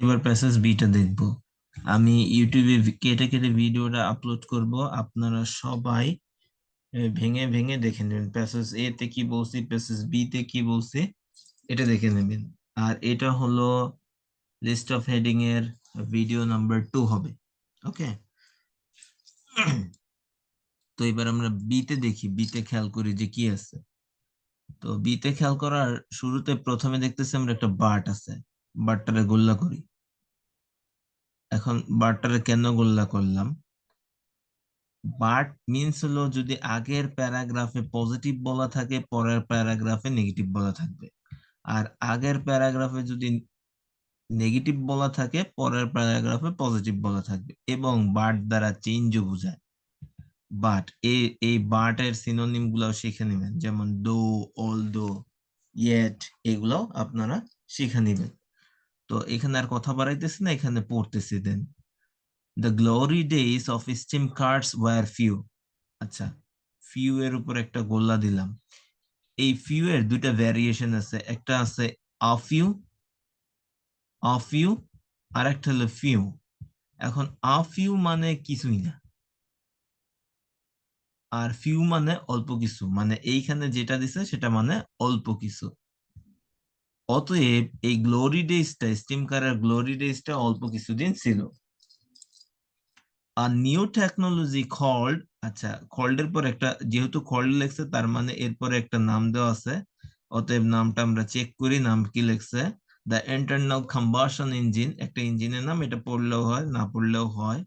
এবার passage beta দেখবো। আমি ইউটিউবে কেটে কেটে ভিডিওটা আপলোড করব, আপনারা সবাই ভেঙে ভেঙে দেখে নেবেন, প্যাসেজ এ তে কি বলছি, প্যাসেজ বি তে কি বলছি, এটা দেখে নেবেন। আর এটা হলো লিস্ট অফ হেডিং এর ভিডিও নাম্বার 2 হবে। ওকে, তো এবার আমরা বি তে দেখি, বি তে খেয়াল করি যে কি আছে। তো বি তে খেয়াল করার শুরুতে প্রথমে দেখতেছি আমরা একটা বার্ট আছে, বার্টটারে গোল্লা করি। এখন বার্টটারে কেন গোল্লা করলাম? বাট মিন্স হলো যদি আগের প্যারাগ্রাফে পজিটিভ বলা থাকে পরের প্যারাগ্রাফে নেগেটিভ বলা থাকবে, আর আগের প্যারাগ্রাফে যদি নেগেটিভ বলা থাকে পরের প্যারাগ্রাফে পজিটিভ বলা থাকবে, এবং বাট দ্বারা চেঞ্জও বোঝায়। বাট এই বাট এর সিনোনিম গুলাও শিখে নেবেন, যেমন দো, অলদো, ইয়েট, এগুলো আপনারা শিখে নেবেন। তো এখানে আর কথা বাড়াইতেছি না, এখানে পড়তেছি দেন। The glory days of steam cars were few. আচ্ছা, ফিউ এর উপর একটা গোল্লা দিলাম। এই ফিউ এর দুইটা ভ্যারিয়েশন আছে, একটা আছে আফিউ, আফিউ, আর একটা হলো ফিউ। এখন আফিউ মানে কিছুই না, আর ফিউ মানে অল্প কিছু, মানে এইখানে যেটা দিছে সেটা মানে অল্প কিছু। অতএব এই গ্লোরি ডেজটা, স্টিম কারের গ্লোরি ডেজটা অল্প কিছুদিন ছিল। আর নিউ টেকনোলজি কল্ড, আচ্ছা কল্ড এর পর একটা, যেহেতু কল্ড লেখছে তার মানে এরপরে একটা নাম দেওয়া আছে, অতএব নামটা আমরা চেক করি, নাম কি লেখছে। দ্য ইন্টারনাল কম্বাশন ইঞ্জিন, একটা ইঞ্জিনের নাম, এটা পড়লেও হয় না পড়লেও হয়।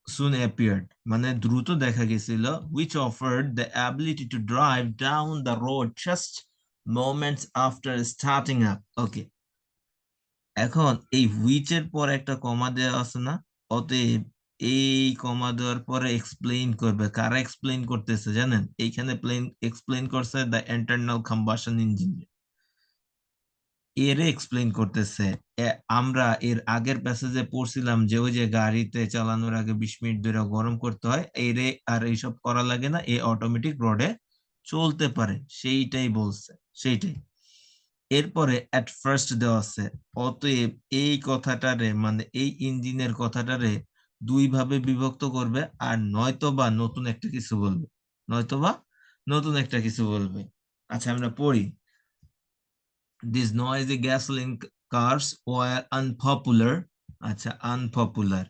soon appeared মানে দ্রুত দেখা গেছিল, which offered the ability to drive down the road just moments after starting up. ওকে, এখন এই হুইচ এর পর একটা কমা দেওয়া আছে না, অতএব এই কমা দেওয়ার পরে এক্সপ্লেইন করবে, কারা এক্সপ্লেইন করতেছে জানেন? এইখানে এক্সপ্লেইন করছে দ্য ইন্টারনাল কম্বাশন ইঞ্জিন, এর এক্সপ্লেইন করতেছে। আমরা এর আগের প্যাসেজে পড়ছিলাম যে ওই যে গাড়িতে চালানোর আগে 20 মিনিট ধরে গরম করতে হয়, এরে আর এইসব করা লাগে না, এ অটোমেটিক রোডে চলতে পারে, সেইটাই বলছে, সেইটাই। এরপরে অ্যাট ফার্স্ট দেওয়া আছে, অতএব এই কথাটারে মানে এই ইঞ্জিনের কথাটারে দুই ভাবে বিভক্ত করবে, আর নয়তোবা নতুন একটা কিছু বলবে, নয়তোবা নতুন একটা কিছু বলবে। আচ্ছা আমরা পড়ি। These noisy gasoline cars were unpopular. আচ্ছা আনপপুলার,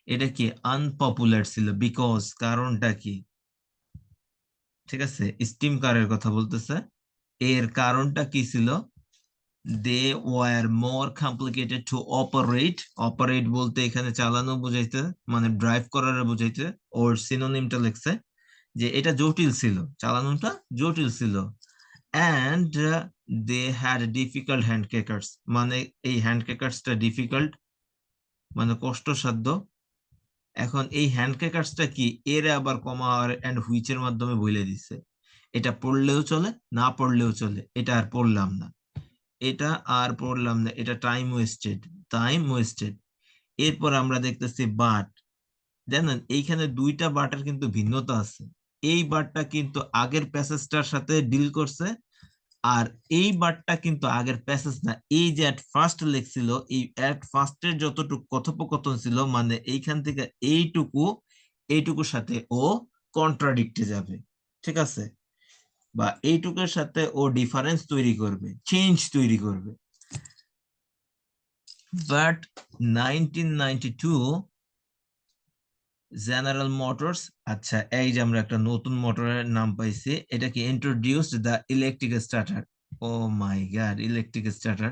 এটা কি আনপপুলার ছিল বিকজ, কারণটা কি? ঠিক আছে, স্টিম কারের কথা বলতেছে, এর কারণটা কি ছিল? They were more complicated to operate, operate বলতে এখানে চালানো বুঝাইতে, মানে ড্রাইভ করার বুঝাইতে, ওর সিনোনিমটা লিখছে যে এটা জটিল ছিল, চালানোটা জটিল ছিল। And they had difficult hand crackers, মানে এই হ্যান্ড ক্রেকার্সটা ডিফিকাল্ট মানে কষ্টসাধ্য। এখন এই হ্যান্ড ক্রেকার্সটা কি, এর আবার কমা আর এন্ড হুইচের মাধ্যমে বলে দিচ্ছে, এটা পড়লেও চলে না পড়লেও চলে, এটা আর পড়লাম না, এটা আর পড়লাম না, এটা টাইম ওয়েস্টেড, টাইম ওয়েস্টেড। এরপর আমরা দেখতেছি বাট, জানেন এইখানে দুইটা বাটের কিন্তু ভিন্নতা আছে। এই বাটটা কিন্তু আগের প্যাসেজটার সাথে ডিল করছে, আর এই বারটা কিন্তু আগের প্যাসেজ না। এই যে এট ফার্স্ট লেখছিল, এই এট ফার্স্টের যতটুকু কথোপকথন ছিল, মানে এইখান থেকে এইটুকু, এইটুকুর সাথে ও কন্ট্রাডিক্টে যাবে, ঠিক আছে, বা এইটুকুর সাথে ও ডিফারেন্স তৈরি করবে, চেঞ্জ তৈরি করবে। বাট 1992 জেনারেল মোটরস, আচ্ছা এই যে আমরা একটা নতুন মোটরের নাম পাইছি, এটা কি introduced the electric starter. Oh my God, electric starter.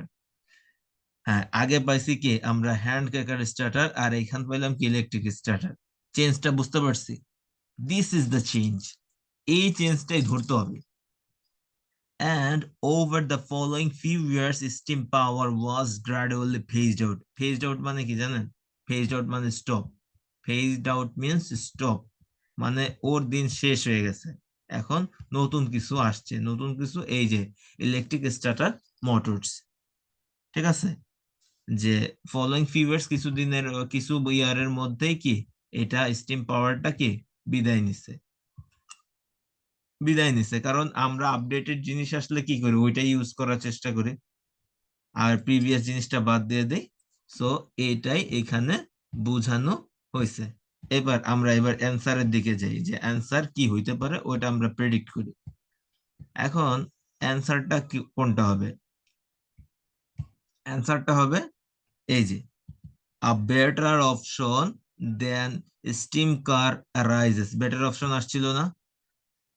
হ্যাঁ, আগে পাইছি কি আমরা হ্যান্ড ক্রেকার স্টার্টার, আর এইখান পাইলাম কি ইলেকট্রিক স্টার্টার। চেঞ্জটা বুঝতে পারছি, দিস ইজ দ্য চেঞ্জ, এই চেঞ্জটাই ধরতে হবে। And over the following few years steam power was gradually phased out. Phased out মানে কি জানেন? Phased out মানে stop, phased out means stop, মানে ওর দিন শেষ হয়ে গেছে, এখন নতুন কিছু আসছে, নতুন কিছু এই যে ইলেকট্রিক স্টার্টার মোটরস। ঠিক আছে, যে ফলোইং ফিউ ইয়ার্স, কিছুদিনের কিছু ইয়ারের মধ্যেই কি এটা স্টিম পাওয়ারটা কি বিদায় নিছে, বিদায় নিছে, কারণ আমরা আপডেটেড জিনিস আসলে কি করি, ওইটাই ইউজ করার চেষ্টা করি, আর প্রিভিয়াস জিনিসটা বাদ দিয়ে দেই, সো এটাই এখানে বোঝানো হয়েছে। এবার অ্যান্সারের দিকে যাই, যে অ্যান্সার কি হইতে পারে ওটা আমরা প্রেডিক্ট করি। এখন অ্যান্সারটা কি কোনটা হবে? অ্যান্সারটা হবে এই যে a better option than steam car arises। Better option আসছিল না?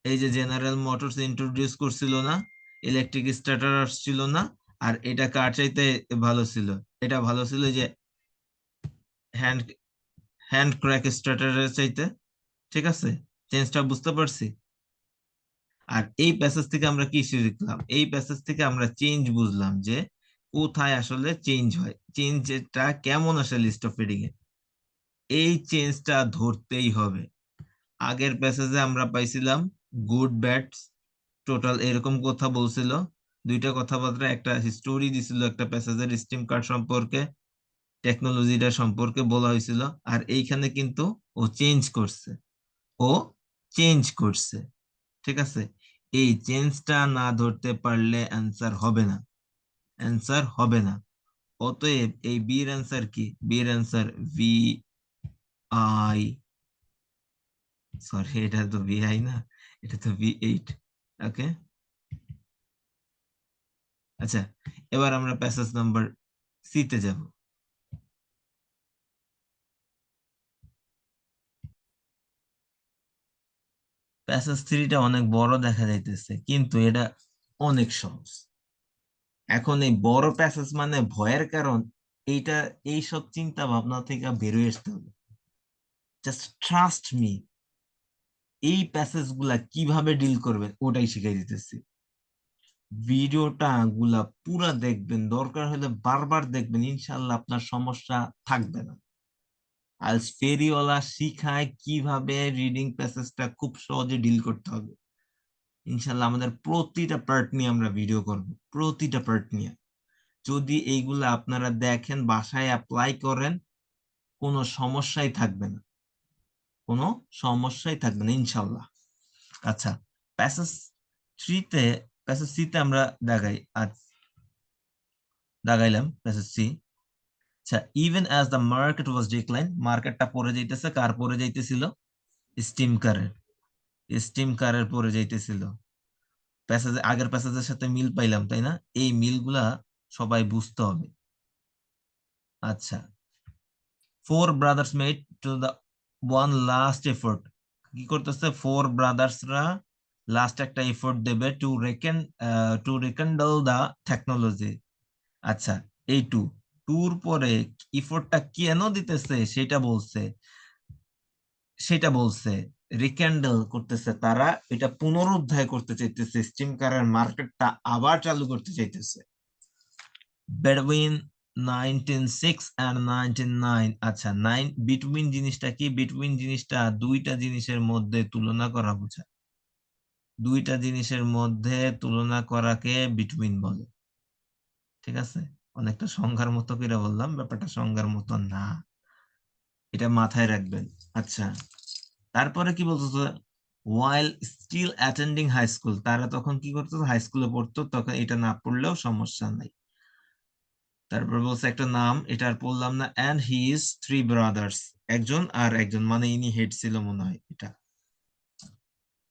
এই যে জেনারেল মোটরস ইন্ট্রোডিউস করছিল না, ইলেকট্রিক স্টার্টার আসছিল না, আর এটা কার চাইতে ভালো ছিল? এটা ভালো ছিল যে হ্যান্ড হ্যান্ড ক্র্যাক স্টার্টারের চাইতে। ঠিক আছে, চেঞ্জটা বুঝতে পারছি। আর এই প্যাসেজ থেকে আমরা কি শিখলাম? এই প্যাসেজ থেকে আমরা চেঞ্জ বুঝলাম যে কোথায় আসলে চেঞ্জ হয়, চেঞ্জটা কেমন আসে লিস্ট অফ হেডিং এ, এই চেঞ্জটা ধরতেই হবে। আগের প্যাসেজে আমরা পাইছিলাম গুড ব্যাড টোটাল এরকম কথা বলছিল, দুইটা কথাবার্তা, একটা হিস্টোরি দিছিল একটা প্যাসেজের স্টিম কার্ড সম্পর্কে, টেকনোলজিটা সম্পর্কে বলা হয়েছিল। আর এইখানে কিন্তু ও চেঞ্জ করছে, ও চেঞ্জ করছে। ঠিক আছে, এই চেঞ্জটা না ধরতে পারলে অ্যান্সার হবে না, অ্যান্সার হবে না। অতএব এই বির অ্যান্সার কি? বির অ্যান্সার ভি আই, সরি এটা তো ভি আই না, এটা তো V8। ওকে, আচ্ছা, এবার আমরা প্যাসেজ নাম্বার সি তে যাব। প্যাসেজ থ্রিটা অনেক বড় দেখা যাইতেছে, কিন্তু এটা অনেক সহজ। এখন এই বড় প্যাসেজ মানে ভয়ের কারণ এইটা, এইসব চিন্তা ভাবনা থেকে বেরোয় আসতে হবে। জাস্ট ট্রাস্ট মি, এই প্যাসেজ গুলা কিভাবে ডিল করবেন ওটাই শিখাই দিতেছি। ভিডিওটা গুলা পুরা দেখবেন, দরকার হলে বারবার দেখবেন, ইনশাল্লাহ আপনার সমস্যা থাকবে না। আইএলটিএস ফেরিওয়ালা শিখায় কিভাবে রিডিং প্যাসেজটা খুব সহজে ডিল করতে হবে। ইনশাল্লাহ আমাদের প্রতিটা পার্ট নিয়ে আমরা ভিডিও করব, প্রতিটা পার্ট নিয়ে। যদি এইগুলা আপনারা দেখেন, বাসায় অ্যাপ্লাই করেন, কোনো সমস্যাই থাকবে না, কোনো সমস্যাই থাকবে না ইনশাল্লাহ। আচ্ছা, প্যাসেজ থ্রিতে, প্যাসেজ সিতে আমরা দাগাই, আর দাগাইলাম প্যাসেজ সি। আচ্ছা, even as the market was decline, মার্কেটটা পড়ে যাইতেছে, কার পড়ে যাইতেছিল? স্টিম কারের, স্টিম কারের পড়ে যাইতেছিল। প্যাসেজ আগের প্যাসেজের সাথে মিল পাইলাম, তাই না? এই মিলগুলা সবাই বুঝতে হবে। আচ্ছা, four brothers made to the one last effort, কি করতেছে? ফোর ব্রাদার্সরা লাস্ট একটা এফোর্ট দেবে টু রিকন্ডল দ্য টেকনোলজি। আচ্ছা, এই টুর পরে এফোর্টটা কেন দিতেছে সেটা বলছে রিক্যান্ডেল করতেছে, তারা এটা পুনরুদ্ধার করতে চাইতেছে, স্টিম কারের মার্কেটটা আবার চালু করতে চাইতেছে। Between 1906 and 1909। আচ্ছা, বিটুইন জিনিসটা কি? বিটুইন জিনিসটা দুইটা জিনিসের মধ্যে তুলনা করা বোঝায়, দুইটা জিনিসের মধ্যে তুলনা করাকে বিটুইন বলে। ঠিক আছে, অনেকটা সংজ্ঞার মতো করে বললাম, ব্যাপারটা সংজ্ঞার মতো না, এটা মাথায় রাখবেন। আচ্ছা, তারপরে কি বলতো? ওয়াইল স্টিল অ্যাটেন্ডিং হাই স্কুল, তারা তখন কি করতো? হাই স্কুলে পড়তো, তখন এটা না পড়লেও সমস্যা নাই। তারপর বলছে একটা নাম, এটা আর পড়লাম না, অ্যান্ড হিজ থ্রি ব্রাদার্স, একজন আর একজন, মানে ইনি হেড ছিল মনে হয় এটা।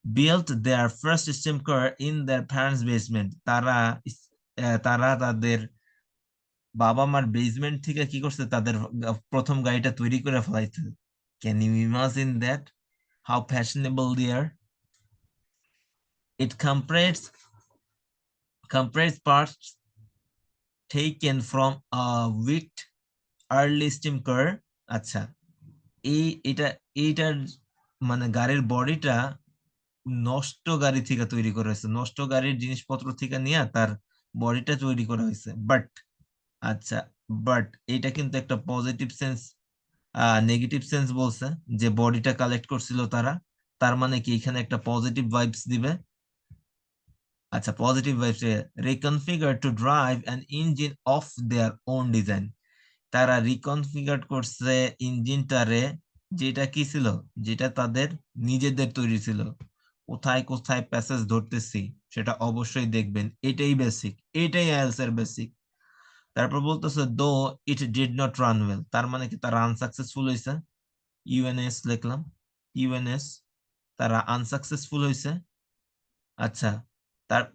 Built their first steam car in their parents basement, তারা তাদের বাবা মার বেসমেন্ট থেকে কি করছে? তাদের প্রথম গাড়িটা তৈরি করে ফেলাইছে। Can you imagine that, how fashionable they are? It comprised parts taken from a wicked early steam car। আচ্ছা, এইটার মানে গাড়ির বডিটা নষ্ট গাড়ি থেকে তৈরি করা হয়েছে, নষ্ট গাড়ির জিনিসপত্র থেকে নিয়ে তার বডিটা তৈরি করা হয়েছে। বাট, আচ্ছা, বাট এটা কিন্তু একটা পজিটিভ সেন্স, নেগেটিভ সেন্স বলছে, যে বডিটা কালেক্ট করছিল তারা, তার মানে কি এখানে একটা পজিটিভ ভাইবস দিবে। আচ্ছা, positive vibes, reconfigure to drive an engine of their own design, তারা রিকনফিগার করছে ইঞ্জিনটারে, যেটা কি ছিল? যেটা তাদের নিজেদের তৈরি ছিল। কোথায় কোথায় প্যাসেজ ধরতেছি সেটা অবশ্যই দেখবেন, এটাই বেসিক, এটাই আইএলটিএস এর বেসিক। তারপর বলতেছে দো it did not run well, তার মানে কি তারা আনসাকসেসফুল হয়েছে, ইউএনএস লিখলাম, ইউএনএস, তারা আনসাকসেসফুল হয়েছে। আচ্ছা,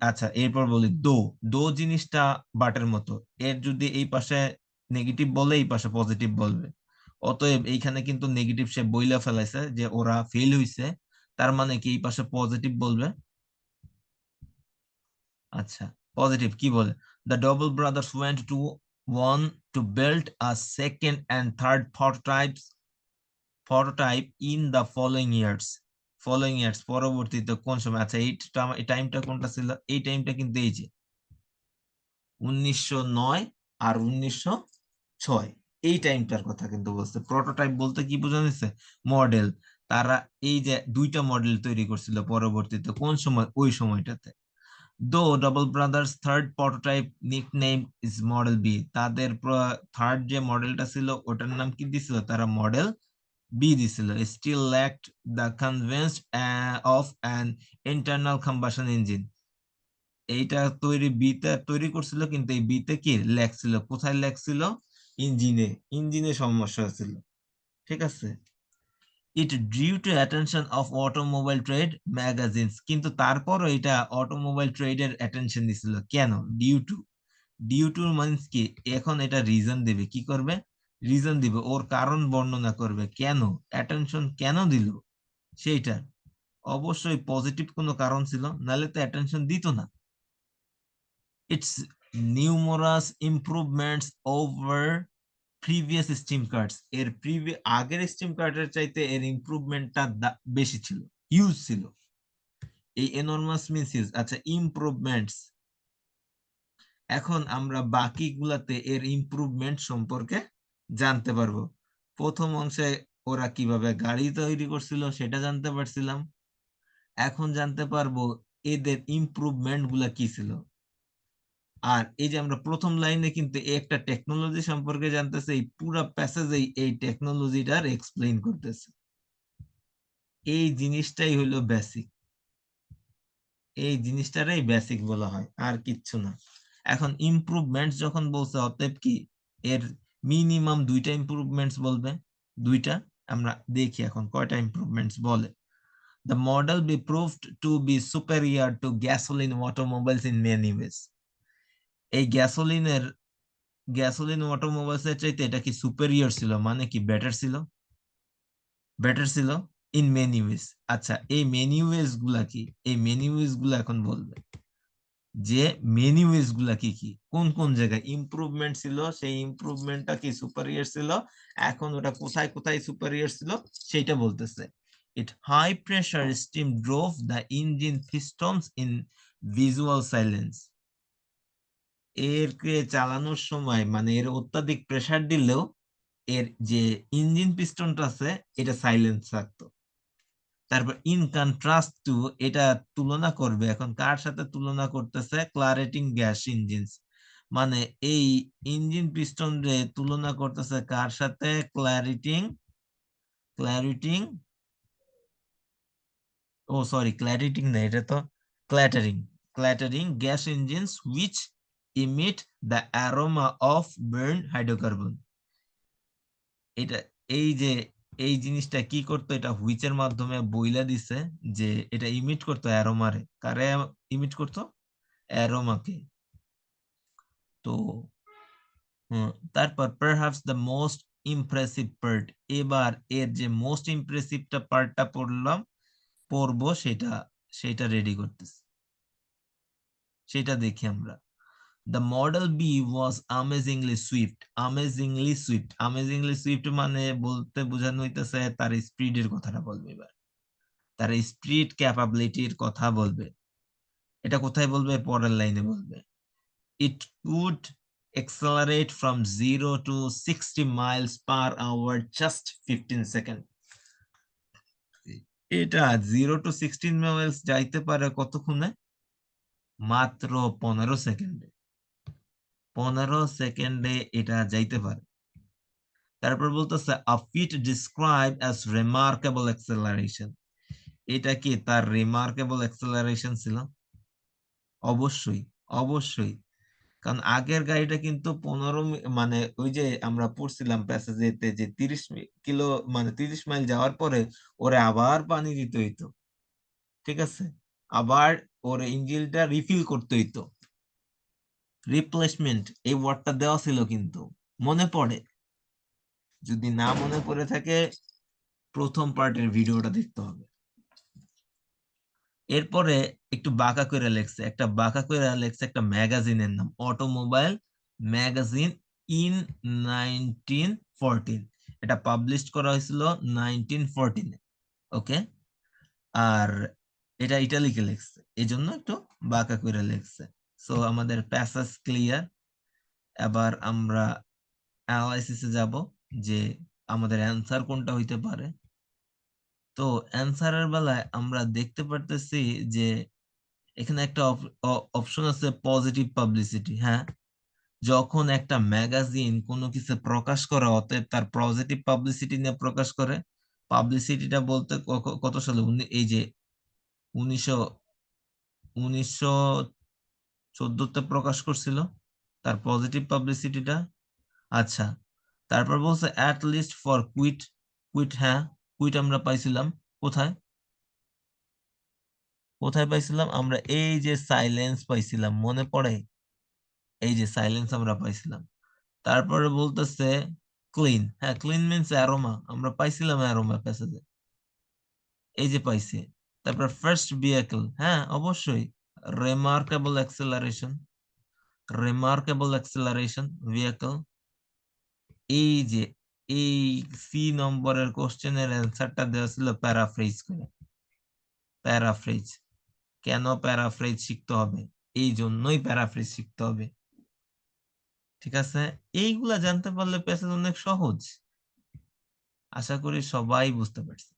আচ্ছা এরপর বলি দো, দো জিনিসটা বাটের মতো, এর যদি এই পাশে নেগেটিভ বলে এই পাশে পজিটিভ বলবে, অতএব এইখানে কিন্তু নেগেটিভ সে বইলা ফেলাইছে যে ওরা ফেল হইছে, তার মানে কি এই পাশে পজিটিভ বলবে। আচ্ছা, পজিটিভ কি বলে, the double brothers went to one to build a second and third prototype in the following years. Following years পরবর্তীতে কোন সময়, আচ্ছা এই টাইমটা কোনটা ছিল, এই টাইমটা কিন্তু এই যে 1909 আর 1906, এই টাইমটার কথা কিন্তু বলছে। প্রোটোটাইপ বলতে কি বোঝানো হয়েছে, মডেল। তারা এই যে দুইটা মডেল তৈরি করছিল পরবর্তীতে কোন সময়, ওই সময়টাতে। Though double brothers third prototype nickname is model B, তাদের থার্ড যে মডেলটা ছিল ওটার নাম কি দিছিল, তারা মডেল বি দিছিল। Still lacked the convenience of an internal combustion engine, এইটা বিতে তৈরি করছিল, কিন্তু এই বিতে কি ল্যাক ছিল, কোথায় ল্যাক ছিল, ইঞ্জিনে, ইঞ্জিনে সমস্যা ছিল। ঠিক আছে, it due to attention of automobile trade magazines, কিন্তু তারপরও এটা অটোমোবাইল ট্রেডের অ্যাটেনশন দিছিল, কেন, due to, due to means কি, এখন এটা রিজন দিবে, কি করবে, রিজন দিবে, ওর কারণ বর্ণনা করবে, কেন অ্যাটেনশন কেন দিল সেইটা, অবশ্যই পজিটিভ কোনো কারণ ছিল, নাহলে তো অ্যাটেনশন দিত না। It's numerous improvements over previous steam cards, এর আগের স্টিম কার্ডের চাইতে এর ইমপ্রুভমেন্টটা বেশি ছিল, ইউজ ছিল। এই এনরমাস মিনস ইউজ। আচ্ছা, ইমপ্রুভমেন্টস, এখন আমরা বাকিগুলাতে এর ইমপ্রুভমেন্ট সম্পর্কে জানতে পারবো। প্রথম অংশে ওরা কিভাবে গাড়ি তৈরি করছিল সেটা জানতে পারছিলাম, এখন জানতে পারবো এদের ইমপ্রুভমেন্ট গুলা কি ছিল। আর এই যে আমরা প্রথম লাইনে কিন্তু একটা টেকনোলজি সম্পর্কে জানতেছে, এই পুরো প্যাসেজেই এই টেকনোলজিটার এক্সপ্লেইন করতেছে। এই জিনিসটাই হলো বেসিক, এই জিনিসটারই বেসিক বলা হয়, আর কিচ্ছু না। এখন ইমপ্রুভমেন্টস যখন বলছে, অতএব কি এর মিনিমাম দুইটা ইমপ্রুভমেন্টস বলবে, দুইটা। আমরা দেখি এখন কয়টা ইমপ্রুভমেন্টস বলে। The model be proved to be superior to gasoline automobiles in many ways. এই গ্যাসোলিন অটোমোবাইলস এর চাইতে এটা কি সুপেরিয়র ছিল, মানে কি বেটার ছিল, বেটার ছিল ইন মেনি ওয়েজ। আচ্ছা, এই মেনি ওয়েজ গুলা কি, এই মেনি ওয়েজ গুলা এখন বলবে যে মেনি ওয়েজ গুলা কি কি, কোন কোন জায়গায় ইমপ্রুভমেন্ট ছিল, সেই ইমপ্রুভমেন্টটা কি সুপেরিয়র ছিল, এখন ওটা কোথায় কোথায় সুপেরিয়র ছিল সেইটা বলতেছে। It high pressure steam drove the engine pistons in visual silence, এরকে চালানোর সময় মানে এর অত্যাধিক প্রেসার দিলেও এর যে ইঞ্জিন পিস্টনটা আছে এটা সাইলেন্স থাকতো। তারপর ইন কন্ট্রাস্ট টু, এটা তুলনা করবে, এখন কার সাথে তুলনা করতেছে, ক্লারেটিং গ্যাস ইঞ্জিনস, মানে এই ইঞ্জিন পিস্টন রে তুলনা করতেছে কার সাথে, ক্লারিটিং, ক্লারিটিং, ও সরি ক্লারিটিং না, এটা তো clattering, clattering gas engines which emit the aroma of burn hydrocarbon. এটা এই যে এই জিনিসটা কি করতো, এটা হুইচের মাধ্যমে বইলা দিছে যে এটা ইমিট করতো অ্যারোমারে, কারে ইমিট করতো, অ্যারোমাকে। তো তারপর perhaps the most impressive part, এবার এর যে মোস্ট ইমপ্রেসিভটা পার্টটা পড়বো সেটা, সেটা রেডি করতেছি, সেটা দেখি আমরা। The Model B was amazingly swift. Amazingly swift. Amazingly swift মানে বলতে বোঝানো হইতেছে তার স্পিডের কথাটা বলবে এবার। তার স্পিড ক্যাপাবিলিটির কথা বলবে। এটা কোথায় বলবে? পরের লাইনে বলবে। It would accelerate from 0 to 60 miles per hour just 15 seconds. এটা 0 to 16 miles যাইতে পারে কতক্ষণে? মাত্র 15 সেকেন্ডে। 15 সেকেন্ডে এটা যাইতে পারে। তারপর বলতেছে a feat described as remarkable acceleration, এটা কি তার রিমার্কেবল অ্যাক্সেলারেশন ছিল? অবশ্যই, অবশ্যই। কারণ আগের গাড়িটা কিন্তু 15 মানে ওই যে আমরা পড়ছিলাম প্যাসেজেতে যে 30 কিলো মানে 30 মাইল যাওয়ার পরে ওরে আবার পানি দিতে হইতো, ঠিক আছে, আবার ওর ইঞ্জিনটা রিফিল করতে হইতো। রিপ্লেসমেন্ট এই ওয়ার্ডটা দেওয়া ছিল কিন্তু, মনে পড়ে? যদি না মনে পড়ে থাকে প্রথম পার্টের ভিডিওটা দেখতে হবে। এরপরে একটু বাঁকা করে লেখছে, একটা ম্যাগাজিনের নাম অটোমোবাইল ম্যাগাজিন ইন 1914। এটা পাবলিশ করা হয়েছিল 1914। ওকে, আর এটা ইটালিকে লেখছে, এই জন্য একটু বাঁকা করে লেখছে। সো আমাদের প্যাসেজ ক্লিয়ার। এবার আমরা অ্যানালাইসিসে যাব যে আমাদের অ্যান্সার কোনটা হইতে পারে। তো অ্যান্সারের বেলায় আমরা দেখতে পারতেছি যে এখানে একটা অপশন আছে পজিটিভ পাবলিসিটি। হ্যাঁ, যখন একটা ম্যাগাজিন কোনো কিছু প্রকাশ করে অতএব তার পজিটিভ পাবলিসিটি নিয়ে প্রকাশ করে। পাবলিসিটিটা বলতে কত সালে এই যে 1900 1914তে প্রকাশ করছিল তার পজিটিভ পাবলিসিটিটা। আচ্ছা, তারপর বলছে at least for quite. Quite, হ্যাঁ, কুইট আমরা পাইছিলাম কোথায়? কোথায় পাইছিলাম আমরা? এই যে সাইলেন্স পাইছিলাম, মনে পড়ে? এই যে সাইলেন্স আমরা পাইছিলাম। তারপরে বলতেছে ক্লিন। হ্যাঁ, ক্লিন মিন্স অ্যারোমা, আমরা পাইছিলাম অ্যারোমা প্যাসেজে, এই যে পাইছি। তারপর ফার্স্ট ভেহিকল, হ্যাঁ অবশ্যই remarkable acceleration, remarkable acceleration vehicle. এই যে এই সি নম্বরের কোশ্চেনের অ্যান্সারটা দেওয়া ছিল প্যারাফ্রেজ করে। প্যারাফ্রেজ, কেন প্যারাফ্রেজ শিখতে হবে? এই জন্যই প্যারাফ্রেজ শিখতে হবে, ঠিক আছে? এইগুলা জানতে পারলে প্যাসেজ অনেক সহজ। আশা করি সবাই বুঝতে পারছে।